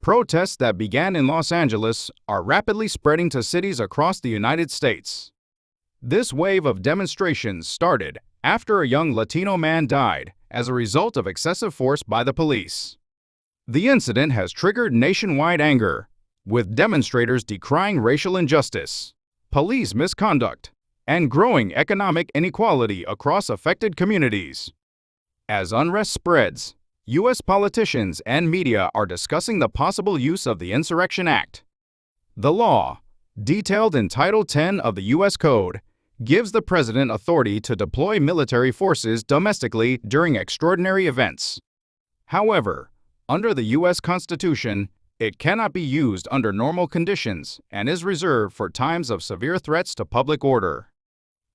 Protests that began in Los Angeles are rapidly spreading to cities across the United States. This wave of demonstrations started after a young Latino man died as a result of excessive force by the police. The incident has triggered nationwide anger, with demonstrators decrying racial injustice, police misconduct, and growing economic inequality across affected communities. As unrest spreads, U.S. politicians and media are discussing the possible use of the Insurrection Act. The law, detailed in Title 10 of the U.S. Code, gives the president authority to deploy military forces domestically during extraordinary events. However, under the U.S. Constitution, it cannot be used under normal conditions and is reserved for times of severe threats to public order.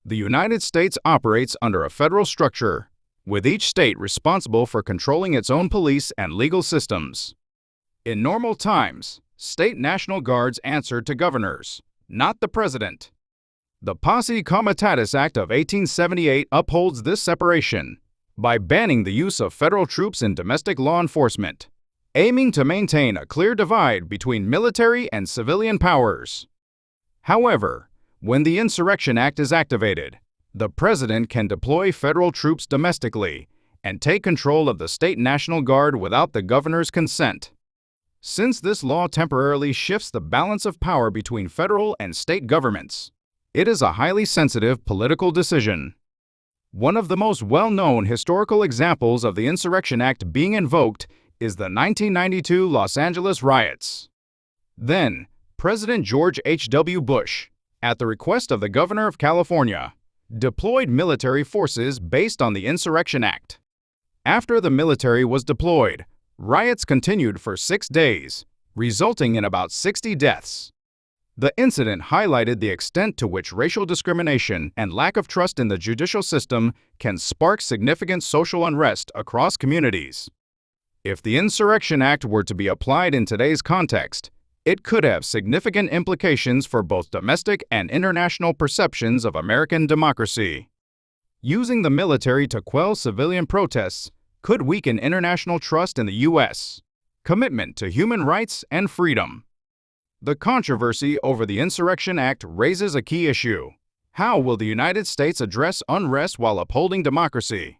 The United States operates under a federal structure, with each state responsible for controlling its own police and legal systems. In normal times, state National Guards answer to governors, not the president. The Posse Comitatus Act of 1878 upholds this separation by banning the use of federal troops in domestic law enforcement, aiming to maintain a clear divide between military and civilian powers. However, when the Insurrection Act is activated, the president can deploy federal troops domestically and take control of the state National Guard without the governor's consent. Since this law temporarily shifts the balance of power between federal and state governments, it is a highly sensitive political decision. One of the most well-known historical examples of the Insurrection Act being invoked is the 1992 Los Angeles riots. Then, President George H.W. Bush, at the request of the governor of California, deployed military forces based on the Insurrection Act. After the military was deployed, riots continued for 6 days, resulting in about 60 deaths. The incident highlighted the extent to which racial discrimination and lack of trust in the judicial system can spark significant social unrest across communities. If the Insurrection Act were to be applied in today's context, it could have significant implications for both domestic and international perceptions of American democracy. Using the military to quell civilian protests could weaken international trust in the U.S. commitment to human rights and freedom. The controversy over the Insurrection Act raises a key issue. How will the United States address unrest while upholding democracy?